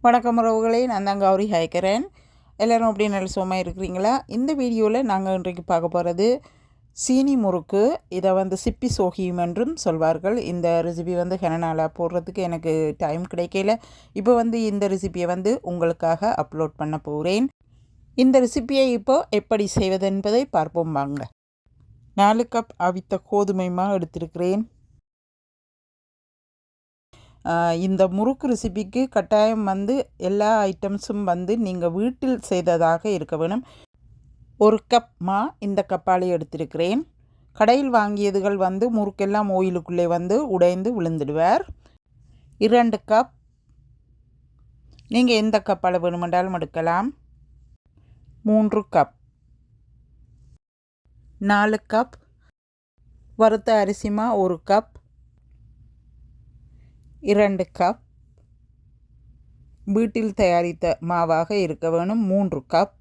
வணக்கம் உறவுகளே, நான் தான் கௌரி ஹைக்கிறேன். எல்லோரும் அப்படி நல்ல சுகமாக இருக்கிறீங்களா? இந்த வீடியோவில் நாங்கள் இன்றைக்கு பார்க்க போகிறது சீனி முறுக்கு. இதை சிப்பி சோகியும் என்றும் சொல்வார்கள். இந்த ரெசிபி நாளாக போடுறதுக்கு எனக்கு டைம் கிடைக்கல. இப்போ இந்த ரெசிபியை உங்களுக்காக அப்லோட் பண்ண போகிறேன். இந்த ரெசிபியை இப்போது எப்படி செய்வது என்பதை பார்ப்போம் வாங்க. 4 கப் அவித்த கோதுமை மாவு எடுத்திருக்கிறேன். இந்த முறுக்கு ரெசிபிக்கு கட்டாயம் எல்லா ஐட்டம்ஸும் நீங்கள் வீட்டில் செய்ததாக இருக்க வேணும். 1 கப் மா இந்த கப்பாலே எடுத்திருக்கிறேன். கடையில் வாங்கியதுகள் முறுக்கெல்லாம் ஓயிலுக்குள்ளே உடைந்து விழுந்துடுவார். 2 கப், நீங்கள் எந்த கப்பால் வேணுமென்றாலும் எடுக்கலாம். 3 கப், 4 கப் வறுத்த அரிசிமா 1 கப், 2 கப் வீட்டில் தயாரித்த மாவாக இருக்க வேணும். 3 கப்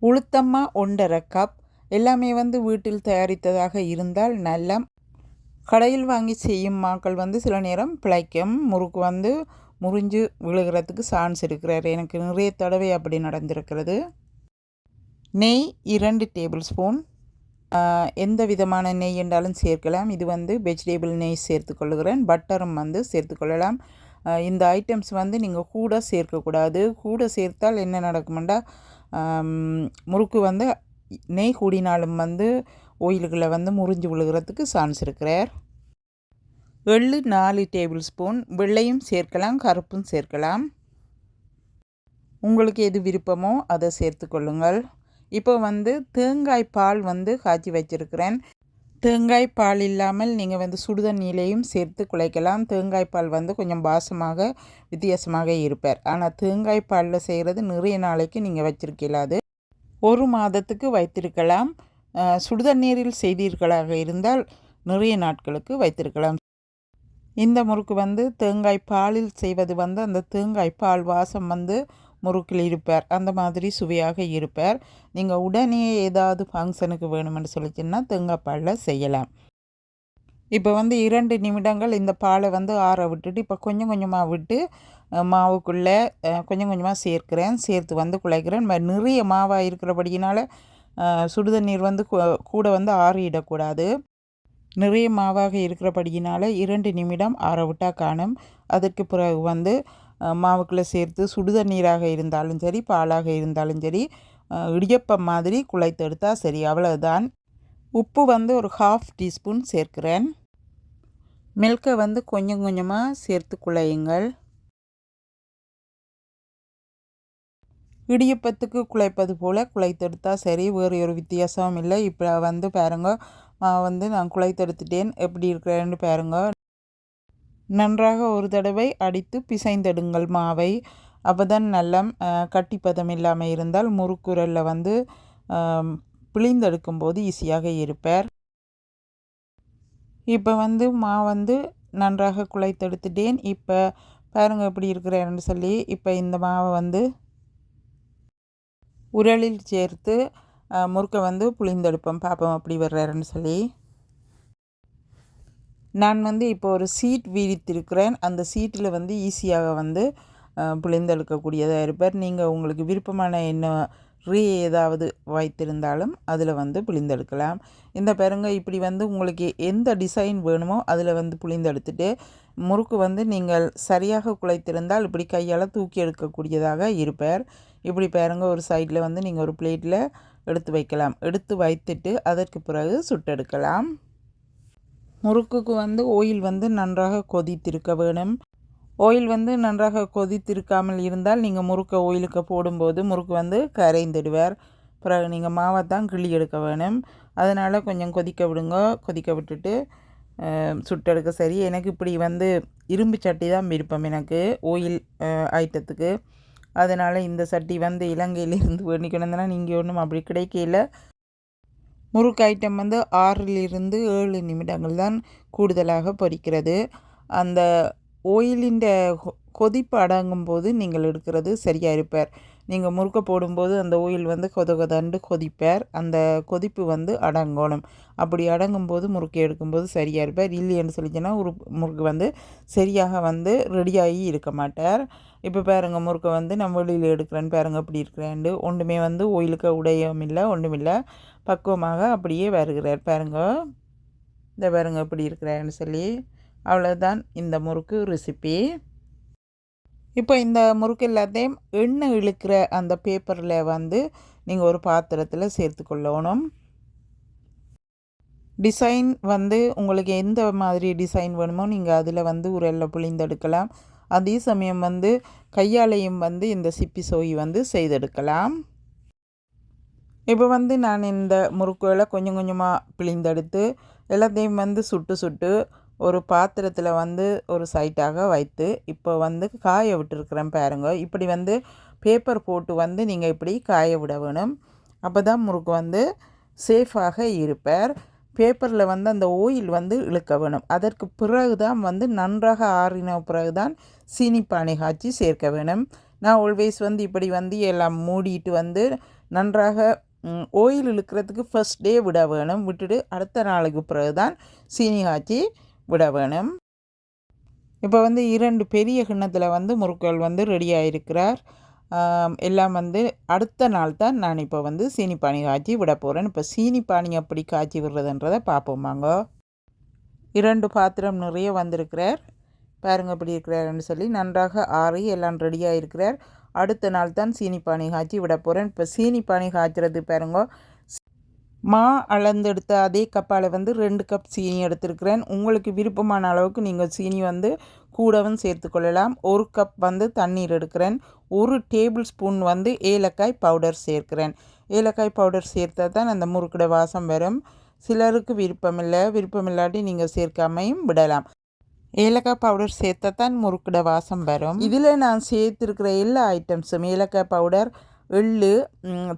உளுத்தம்மா 1.5 கப். எல்லாமே வீட்டில் தயாரித்ததாக இருந்தால் நல்லா. கடையில் வாங்கி செய்யும் மாக்கள் சில நேரம் பிழைக்கும். முறுக்கு முறிஞ்சு விழுகிறதுக்கு சான்ஸ் இருக்கிறார். எனக்கு நிறைய தடவை அப்படி நடந்திருக்கிறது. நெய் 2 டேபிள் ஸ்பூன். எந்த விதமான நெய் என்றாலும் சேர்க்கலாம். இது வெஜிடபிள் நெய் சேர்த்துக்கொள்கிறேன். பட்டரும் சேர்த்துக்கொள்ளலாம். இந்த ஐட்டம்ஸ் நீங்கள் கூட சேர்க்கக்கூடாது. கூட சேர்த்தால் என்ன நடக்குமெண்டா, முறுக்கு நெய் கூடினாலும் ஓயிலுக்குள்ளே முறிஞ்சு விழுகிறதுக்கு சான்ஸ் இருக்கிறார். எள்ளு 4 டேபிள் ஸ்பூன். வெள்ளையும் சேர்க்கலாம், கருப்பும் சேர்க்கலாம். உங்களுக்கு எது விருப்பமோ அதை சேர்த்துக்கொள்ளுங்கள். இப்போ தேங்காய் பால் காய்ச்சி வச்சுருக்கிறேன். தேங்காய் பால் இல்லாமல் நீங்கள் சுடுதண்ணியிலையும் சேர்த்து குழைக்கலாம். தேங்காய் பால் கொஞ்சம் வாசமாக வித்தியாசமாக இருப்பார். ஆனால் தேங்காய் பாலில் செய்கிறது நிறைய நாளைக்கு நீங்கள் வச்சிருக்கலாது. 1 மாதத்துக்கு வைத்திருக்கலாம். சுடுதண்ணீரில் செய்தீர்களாக இருந்தால் நிறைய நாட்களுக்கு வைத்திருக்கலாம். இந்த முறுக்கு தேங்காய் பாலில் செய்வது அந்த தேங்காய் பால் வாசம் முறுக்கில் இருப்பார். அந்த மாதிரி சுவையாக இருப்பார். நீங்கள் உடனே ஏதாவது ஃபங்க்ஷனுக்கு வேணுமென்று சொல்லிச்சின்னா தேங்காய் பாலில் செய்யலாம். இப்போ 2 நிமிடங்கள் இந்த பாலை ஆற விட்டுட்டு இப்போ கொஞ்சம் கொஞ்சமாக விட்டு மாவுக்குள்ளே கொஞ்சம் கொஞ்சமாக சேர்க்கிறேன். சேர்த்து குழைக்கிறேன். நிறைய மாவாக இருக்கிறபடியினால் சுடுதண்ணீர் கூட ஆறிடக்கூடாது. நிறைய மாவாக இருக்கிறபடியினால் 2 நிமிடம் ஆற விட்டால் காணும். அதற்கு பிறகு மாவுக்குள்ளே சேர்த்து சுடுதண்ணீராக இருந்தாலும் சரி, பாலாக இருந்தாலும் சரி, இடியப்பம் மாதிரி குழைத்தெடுத்தால் சரி, அவ்வளோதான். உப்பு ஒரு 1/2 டீஸ்பூன் சேர்க்கிறேன். மில்கை கொஞ்சம் கொஞ்சமாக சேர்த்து குழையுங்கள். இடியப்பத்துக்கு குழைப்பது போல் குழைத்தெடுத்தால் சரி, வேறு ஒரு வித்தியாசமும் இல்லை. இப்போ பாருங்க, நான் குழைத்தெடுத்துட்டேன். எப்படி இருக்கிறேன்னு பாருங்க. நன்றாக ஒரு தடவை அடித்து பிசைந்தெடுங்கள் மாவை. அப்போதான் நல்லா கட்டிப்பதம் இல்லாமல் இருந்தால் முறுக்குரலில் பிழிந்தெடுக்கும் போது ஈஸியாக இருப்பார். இப்போ மா நன்றாக குழைத்தெடுத்துட்டேன். இப்போ பாருங்கள் எப்படி இருக்கிறேன்னு சொல்லி. இப்போ இந்த மாவை உரலில் சேர்த்து முறுக்கை புழிந்தெடுப்போம். பார்ப்போம் அப்படி வர்றாருன்னு சொல்லி. நான் இப்போ ஒரு சீட் விரித்திருக்கிறேன். அந்த சீட்டில் ஈஸியாக புழிந்தெடுக்கக்கூடியதாக இருப்பார். நீங்கள் உங்களுக்கு விருப்பமான ஏதாவது வைத்திருந்தாலும் அதில் புழிந்தெடுக்கலாம். இந்த பாருங்க, இப்படி உங்களுக்கு எந்த டிசைன் வேணுமோ அதில் புழிந்தெடுத்துட்டு முறுக்கு நீங்கள் சரியாக குழைத்திருந்தால் இப்படி கையால் தூக்கி எடுக்கக்கூடியதாக இருப்பார். இப்படி பாருங்க, ஒரு சைடில் நீங்கள் ஒரு பிளேட்டில் எடுத்து வைக்கலாம். எடுத்து வைத்துட்டு அதற்கு பிறகு சுட்டெடுக்கலாம். முறுக்குக்கு ஓயில் நன்றாக கொதித்திருக்க வேணும். ஓயில் நன்றாக கொதித்திருக்காமல் இருந்தால் நீங்கள் முறுக்கை ஓயிலுக்கு போடும்போது முறுக்கு கரைந்துடுவார். பிறகு நீங்கள் மாவை தான் கிள்ளி எடுக்க வேணும். அதனால் கொஞ்சம் கொதிக்க விடுங்க. கொதிக்க விட்டுட்டு சுட்டெடுக்க சரி. எனக்கு இப்படி இரும்பு சட்டி தான் விருப்பம் எனக்கு ஓயில் ஐட்டத்துக்கு. அதனால் இந்த சட்டி இலங்கையிலிருந்து வேண்டிக்கணும்னா நீங்கள் ஒன்றும் அப்படி கிடைக்கல. முறுக்கு ஐட்டம் 6லிருந்து 7 நிமிடங்கள் தான் கூடுதலாக பொரிக்கிறது. அந்த ஓயிலின் கொதிப்பு அடங்கும் போது நீங்கள் எடுக்கிறது சரியாக இருப்பார். நீங்கள் முறுக்க போடும்போது அந்த ஓயில் வந்து கொதண்டு கொதிப்பார். அந்த கொதிப்பு வந்து அடங்கணும். அப்படி அடங்கும்போது முறுக்கு எடுக்கும்போது சரியாக இருப்பார். இல்லைன்னு சொல்லிச்சுன்னா ஒரு முறுக்கு வந்து சரியாக வந்து ரெடியாகி இருக்க மாட்டார். இப்போ பாருங்க முறுக்கை வந்து நம்ம வெளியில் எடுக்கிறேன்னு பாருங்க அப்படி இருக்கிறேன்ட்டு ஒன்றுமே வந்து ஓயிலுக்கு உடையும் இல்லை ஒன்றும் இல்லை, பக்குவமாக அப்படியே வருகிறார் பாருங்க. இந்த பாருங்க எப்படி இருக்கிறேன்னு சொல்லி. அவ்வளோதான் இந்த முறுக்கு ரெசிபி. இப்போ இந்த முறுக்கு எல்லாத்தையும் எண்ணெய் இழுக்கிற அந்த பேப்பரில் வந்து நீங்கள் ஒரு பாத்திரத்தில் சேர்த்துக்கொள்ளணும். டிசைன் வந்து உங்களுக்கு எந்த மாதிரி டிசைன் வேணுமோ நீங்கள் அதில் வந்து உரல்ல புழிந்தெடுக்கலாம். அதே சமயம் வந்து கையாலையும் வந்து இந்த சிப்பி சோய் வந்து செய்தெடுக்கலாம். இப்போ வந்து நான் இந்த முறுக்குகளை கொஞ்சம் கொஞ்சமாக பிழிந்தெடுத்து எல்லாத்தையும் வந்து சுட்டு ஒரு பாத்திரத்தில் வந்து ஒரு சைட்டாக வைத்து இப்போ வந்து காய விட்டுருக்குறேன் பாருங்க. இப்படி வந்து பேப்பர் போட்டு வந்து நீங்கள் இப்படி காய விட வேணும். அப்போ தான் முறுக்கு வந்து சேஃபாக இருப்பார். பேப்பரில் வந்து அந்த ஓயில் வந்து இழுக்க வேணும். அதற்கு பிறகு தான் வந்து நன்றாக ஆறின பிறகு தான் சீனி பானை காய்ச்சி சேர்க்க வேணும். நான் ஆல்வேஸ் வந்து இப்படி வந்து எல்லாம் மூடிட்டு வந்து நன்றாக ஓயில் இழுக்கிறதுக்கு ஃபர்ஸ்ட் டே விட வேணும். விட்டுட்டு அடுத்த நாளுக்கு பிறகு தான் சீனி காய்ச்சி விட வேணும். இப்போ வந்து 2 பெரிய கிண்ணத்தில் வந்து முறுக்குகள் வந்து ரெடி ஆகிருக்கிறார். எல்லாம் வந்து அடுத்த நாள் தான் நான் இப்போ வந்து சீனி பானி காய்ச்சி விட போகிறேன். இப்போ சீனி பானி எப்படி காய்ச்சி விடுறதுன்றதை பார்ப்போமாங்க. 2 பாத்திரம் நிறைய வந்திருக்கிறார் பாருங்க எப்படி இருக்கிறாருன்னு சொல்லி. நன்றாக ஆறி எல்லாம் ரெடியாக இருக்கிறார். அடுத்த நாள் தான் சீனி பானி காய்ச்சி விட போகிறேன். இப்போ சீனி பானி காய்ச்சறது பாருங்க. மா அளந்தெடுத்த அதே கப்பால் வந்து 2 கப் சீனி எடுத்துருக்கிறேன். உங்களுக்கு விருப்பமான அளவுக்கு நீங்கள் சீனி வந்து கூடவும் சேர்த்துக்கொள்ளலாம். 1 கப் வந்து தண்ணீர் எடுக்கிறேன். 1 டேபிள் ஸ்பூன் வந்து ஏலக்காய் பவுடர் சேர்க்கிறேன். ஏலக்காய் பவுடர் சேர்த்தா தான் அந்த முறுக்குட வாசம் வரும். சிலருக்கு விருப்பமில்லாட்டி நீங்கள் சேர்க்காமையும் விடலாம். ஏலக்காய் பவுடர் சேர்த்தா தான் முறுக்குட வாசம் வரும். இதில் நான் சேர்த்துருக்கிற எல்லா ஐட்டம்ஸும் ஏலக்காய் பவுடர், எள்ளு,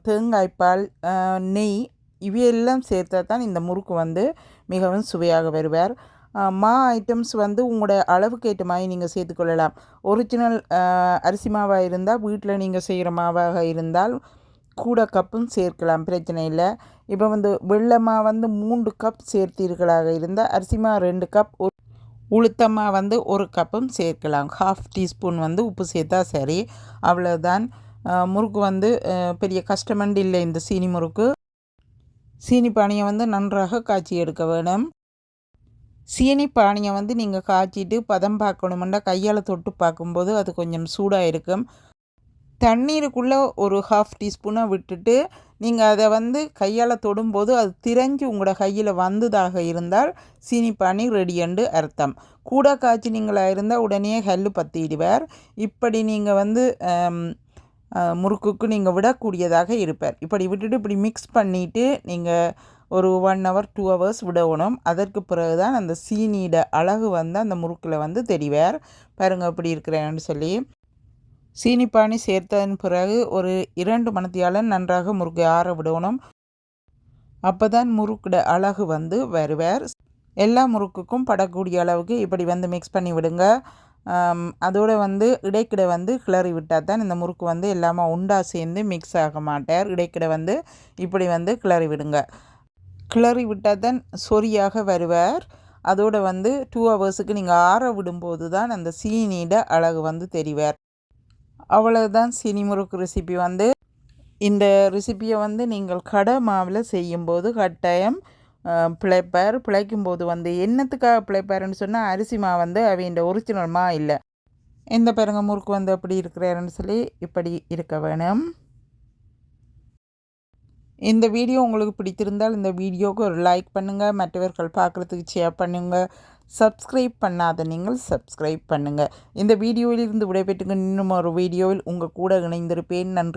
தேங்காய்ப்பால், நெய் இவையெல்லாம் சேர்த்தா தான் இந்த முறுக்கு வந்து மிகவும் சுவையாக வருவார். மா ஐட்டம்ஸ் வந்து உங்களோட அளவுக்கு ஏற்ற மாதிரி நீங்கள் சேர்த்துக்கொள்ளலாம். ஒரிஜினல் அரிசி மாவாக இருந்தால் வீட்டில் நீங்கள் செய்கிற மாவாக இருந்தால் கூட கப்பும் சேர்க்கலாம், பிரச்சனை இல்லை. இப்போ வந்து வெள்ளமாக வந்து 3 கப் சேர்த்தீர்களாக இருந்தால் அரிசி மா 2 கப், உளுத்தமாக வந்து 1 கப்பும் சேர்க்கலாம். 1/2 டீஸ்பூன் வந்து உப்பு சேர்த்தா சரி. அவ்வளோதான். முறுக்கு வந்து பெரிய கஷ்டமண்டு இல்லை. இந்த சீனி முறுக்கு சீனி பானியை வந்து நன்றாக காய்ச்சி எடுக்க வேணும். சீனி பானியை வந்து நீங்கள் காய்ச்சிட்டு பதம் பார்க்கணுமெண்டா கையால் தொட்டு பார்க்கும்போது அது கொஞ்சம் சூடாக இருக்கும். தண்ணீருக்குள்ளே ஒரு 1/2 டீஸ்பூனை விட்டுட்டு நீங்கள் அதை வந்து கையால் தொடும்போது அது திரைஞ்சி உங்களோட கையில் வந்ததாக இருந்தால் சீனி பானி ரெடியண்டு அர்த்தம். கூட காய்ச்சினீங்களாக இருந்தால் உடனே கல் பற்றிடுவார். இப்படி நீங்கள் வந்து முறுக்குக்கு நீங்கள் விடக்கூடியதாக இருப்பார். இப்படி விட்டுட்டு இப்படி மிக்ஸ் பண்ணிவிட்டு நீங்கள் ஒரு 1 hour 2 hours விடணும். அதற்கு பிறகு தான் அந்த சீனியோட அழகு வந்து அந்த முறுக்கில் வந்து தெரிவார். பாருங்கள் எப்படி இருக்கிறேன்னு சொல்லி. சீனி பானி சேர்த்ததன் பிறகு ஒரு 2 மணித்தியாலம் நன்றாக முறுக்கை ஆற விடணும். அப்போ தான் முறுக்குட அழகு வந்து வருவார். எல்லா முறுக்குக்கும் படக்கூடிய அளவுக்கு இப்படி வந்து மிக்ஸ் பண்ணி விடுங்க. அதோடு வந்து இடைக்கிட வந்து கிளறி விட்டால் தான் இந்த முறுக்கு வந்து எல்லாமே உண்டா சேர்ந்து மிக்ஸ் ஆக மாட்டார். இடைக்கிட வந்து இப்படி வந்து கிளறி விடுங்க. கிளறி விட்டால் தான் சொரியாக வருவார். அதோடு வந்து 2 ஹவர்ஸுக்கு நீங்கள் ஆற விடும்போது தான் அந்த சீனியோட அழகு வந்து தெரிவார். அவ்வளவுதான் சீனி முறுக்கு ரெசிபி வந்து. இந்த ரெசிப்பியை வந்து நீங்கள் கடை மாவில் செய்யும்போது கட்டாயம் பிழைக்கும்போது வந்து என்னத்துக்காக பிழைப்பாருன்னு சொன்னால் அரிசி மா வந்து அவையின் ஒரிஜினல் மா இல்லை. இந்த பாருங்க முறுக்கு வந்து அப்படி இருக்கிறாருன்னு சொல்லி இப்படி இருக்க வேணும். இந்த வீடியோ உங்களுக்கு பிடித்திருந்தால் இந்த வீடியோவுக்கு ஒரு லைக் பண்ணுங்கள். மற்றவர்கள் பார்க்குறதுக்கு ஷேர் பண்ணுங்கள். சப்ஸ்கிரைப் பண்ணாத நீங்கள் சப்ஸ்கிரைப் பண்ணுங்கள். இந்த வீடியோவில் இருந்து விடைபெற்றுங்க. இன்னும் ஒரு வீடியோவில் உங்கள் கூட இணைந்திருப்பேன். நன்றி.